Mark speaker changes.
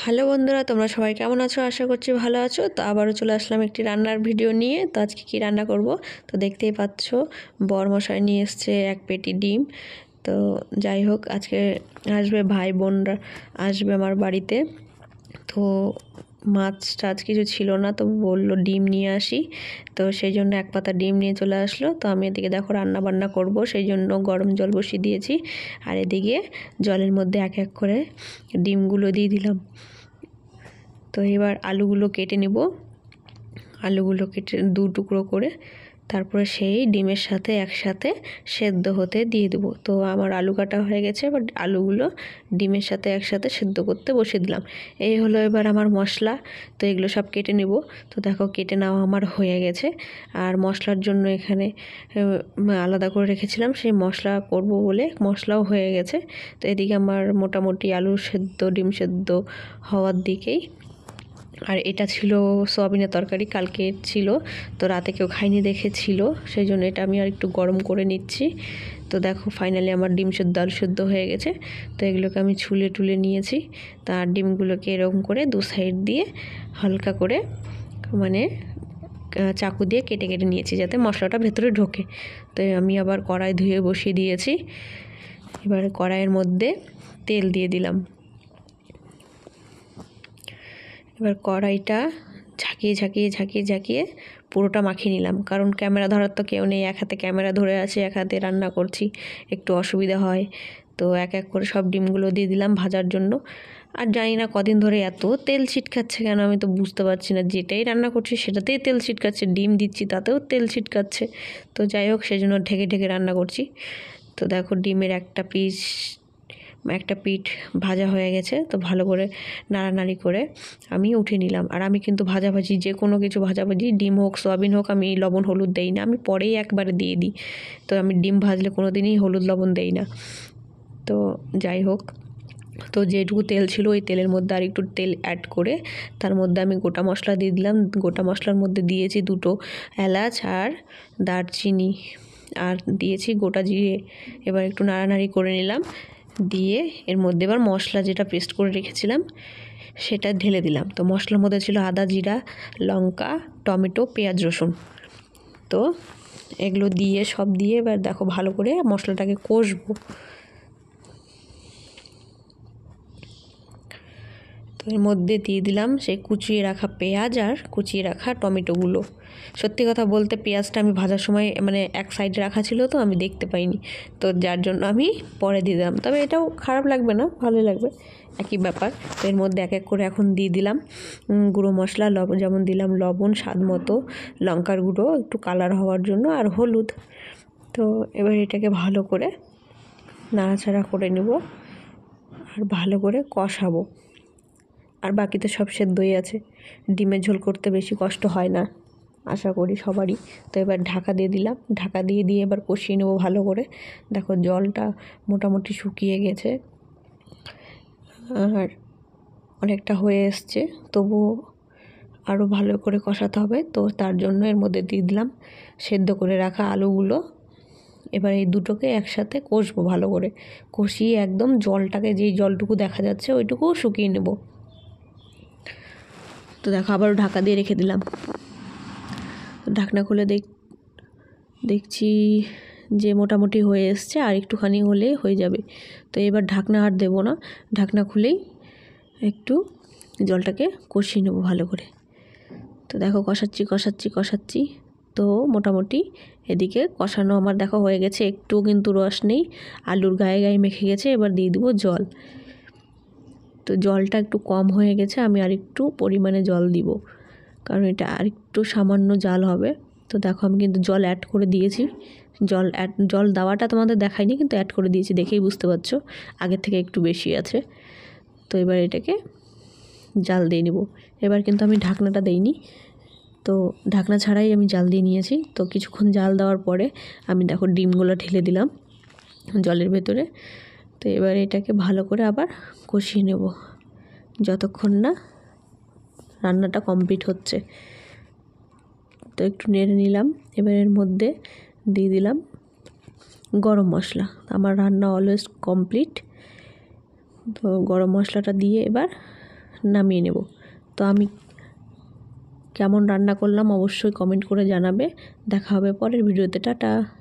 Speaker 1: Hello বন্ধুরা, তোমরা সবাই কেমন আছো? আশা করছি ভালো আছো। তো আবারও চলে আসলাম একটি রান্নার ভিডিও নিয়ে। তো আজকে কী রান্না করব তো দেখতেই পাচ্ছ, বরমশাই নিয়ে এসছে এক পেটি ডিম। তো যাই হোক, আজকে আসবে ভাই বোনরা আসবে আমার বাড়িতে। তো মাছ টাছ কিছু ছিল না, তো বললো ডিম নিয়ে আসি। তো সেই জন্য এক পাতা ডিম নিয়ে চলে আসলো। তো আমি এদিকে দেখো রান্না বান্না করব, সেই জন্য গরম জল বসিয়ে দিয়েছি। আর এদিকে জলের মধ্যে এক এক করে ডিমগুলো দিয়ে দিলাম। তো এবার আলুগুলো কেটে নেব। আলুগুলো কেটে দু টুকরো করে তারপরে সেই ডিমের সাথে একসাথে সেদ্ধ হতে দিয়ে দেবো। তো আমার আলু কাটা হয়ে গেছে, বাট আলুগুলো ডিমের সাথে একসাথে সেদ্ধ করতে বসিয়ে দিলাম। এই হলো এবার আমার মশলা। তো এগুলো সব কেটে নেব। তো দেখো কেটে নেওয়া আমার হয়ে গেছে। আর মশলার জন্য এখানে আলাদা করে রেখেছিলাম, সেই মশলা করব বলে মশলাও হয়ে গেছে। তো এদিকে আমার মোটামুটি আলু সেদ্ধ ডিম সেদ্ধ হওয়ার দিকেই। আর এটা ছিল সোয়াবিনের তরকারি, কালকে ছিল, তো রাতে কেউ খাইনি দেখেছিল, সেই জন্য এটা আমি আর একটু গরম করে নিচ্ছি। তো দেখো ফাইনালি আমার ডিম সেদ্ধ আলু সেদ্ধ হয়ে গেছে। তো এগুলোকে আমি ছুলে টুলে নিয়েছি। তার ডিমগুলোকে এরকম করে দু সাইড দিয়ে হালকা করে মানে চাকু দিয়ে কেটে কেটে নিয়েছি, যাতে মশলাটা ভেতরে ঢোকে। তো আমি আবার কড়াই ধুয়ে বসিয়ে দিয়েছি। এবার কড়াইয়ের মধ্যে তেল দিয়ে দিলাম। এবার কড়াইটা ঝাঁকিয়ে পুরোটা মাখিয়ে নিলাম, কারণ ক্যামেরা ধরার তো কেউ নেই। এক হাতে ক্যামেরা ধরে আছে, এক হাতে রান্না করছি, একটু অসুবিধা হয়। তো এক এক করে সব ডিমগুলো দিয়ে দিলাম ভাজার জন্য। আর জানি না কদিন ধরে এত তেল ছিটকাচ্ছে কেন, আমি তো বুঝতে পারছি না। যেটাই রান্না করছি সেটাতেই তেল ছিটকাচ্ছে, ডিম দিচ্ছি তাতেও তেল ছিটকাচ্ছে। তো যাই হোক, সেই জন্য ঢেকে ঢেকে রান্না করছি। তো দেখো ডিমের একটা পিঠ ভাজা হয়ে গেছে। তো ভালো করে নাড়ানাড়ি করে আমি উঠিয়ে নিলাম। আর আমি কিন্তু ভাজাভাজি যে কোনো কিছু ভাজাভাজি, ডিম হোক সয়াবিন হোক, আমি লবণ হলুদ দেই না, আমি পরেই একবারে দিয়ে দিই। তো আমি ডিম ভাজলে কোনো দিনই হলুদ লবণ দেই না। তো যাই হোক, তো যেটুকু তেল ছিল ওই তেলের মধ্যে আর একটু তেল অ্যাড করে তার মধ্যে আমি গোটা মশলা দিয়ে দিলাম। গোটা মশলার মধ্যে দিয়েছি দুটো এলাচ আর দারচিনি, আর দিয়েছি গোটা জিরে। এবার একটু নাড়ানাড়ি করে নিলাম, দিয়ে এর মধ্যে এবার মশলা যেটা পেস্ট করে রেখেছিলাম সেটা ঢেলে দিলাম। তো মশলার মধ্যে ছিল আদা জিরা লঙ্কা টমেটো পেঁয়াজ রসুন। তো এগুলো দিয়ে সব দিয়ে এবার দেখো ভালো করে মশলাটাকে কষবো। তো এর মধ্যে দিয়ে দিলাম সেই কুচিয়ে রাখা পেঁয়াজ আর কুচিয়ে রাখা টমেটোগুলো। সত্যি কথা বলতে পেঁয়াজটা আমি ভাজার সময় মানে এক সাইডে রাখা ছিল, তো আমি দেখতে পাইনি, তো যার জন্য আমি পরে দিয়ে দিলাম। তবে এটাও খারাপ লাগবে না, ভালোই লাগবে, একই ব্যাপার। তো এর মধ্যে এক এক করে এখন দিয়ে দিলাম গুঁড়ো মশলা, লবণ যেমন দিলাম লবণ স্বাদ মতো, লঙ্কার গুঁড়ো একটু কালার হওয়ার জন্য, আর হলুদ। তো এবার এটাকে ভালো করে নাড়াচাড়া করে নেব আর ভালো করে কষাবো। আর বাকি তো সব সেদ্ধই আছে, ডিমের ঝোল করতে বেশি কষ্ট হয় না আশা করি সবারই। তো এবার ঢাকা দিয়ে দিলাম, ঢাকা দিয়ে এবার কষিয়ে নেবো ভালো করে। দেখো জলটা মোটামুটি শুকিয়ে গেছে আর অনেকটা হয়ে এসছে, তবুও আরও ভালো করে কষাতে হবে। তো তার জন্য এর মধ্যে দিয়ে দিলাম সেদ্ধ করে রাখা আলুগুলো। এবার এই দুটোকে একসাথে কষবো ভালো করে, কষিয়ে একদম জলটাকে, যেই জলটুকু দেখা যাচ্ছে ওইটুকু শুকিয়ে নেব। তো দেখো আবারও ঢাকা দিয়ে রেখে দিলাম। ঢাকনা খুলে দেখছি যে মোটামুটি হয়ে এসছে, আর একটুখানি হলে হয়ে যাবে। তো এবার ঢাকনা আর দেবো না, ঢাকনা খুলেই একটু জলটাকে কষিয়ে নেবো ভালো করে। তো দেখো কষাচ্ছি। তো মোটামুটি এদিকে কষানো আমার দেখো হয়ে গেছে, একটুও কিন্তু রস নেই, আলুর গায়ে মেখে গেছে। এবার দিয়ে দেবো জল। তো জলটা একটু কম হয়ে গেছে, আমি আর একটু পরিমাণে জল দিব, কারণ এটা আর একটু সামান্য জাল হবে। তো দেখো আমি কিন্তু জল অ্যাড করে দিয়েছি, জল দেওয়াটা তোমাদের দেখাইনি, কিন্তু অ্যাড করে দিয়েছি, দেখেই বুঝতে পারছো আগের থেকে একটু বেশি আছে। তো এবার এটাকে জাল দিয়ে নেব। এবার কিন্তু আমি ঢাকনাটা দেইনি, তো ঢাকনা ছাড়াই আমি জাল দিয়ে নিয়েছি। তো কিছুক্ষণ জাল দেওয়ার পরে আমি দেখো ডিমগুলো ঢেলে দিলাম জলের ভেতরে। তো এবার এটাকে ভালো করে আবার কষিয়ে নেব যতক্ষণ না রান্নাটা কমপ্লিট হচ্ছে। তো একটু নেড়ে নিলাম। এবার এর মধ্যে দিয়ে দিলাম গরম মশলা। আমার রান্না অলওয়েজ কমপ্লিট। তো গরম মশলাটা দিয়ে এবার নামিয়ে নেব। তো আমি কেমন রান্না করলাম অবশ্যই কমেন্ট করে জানাবে। দেখা হবে পরের ভিডিওতে। টাটা।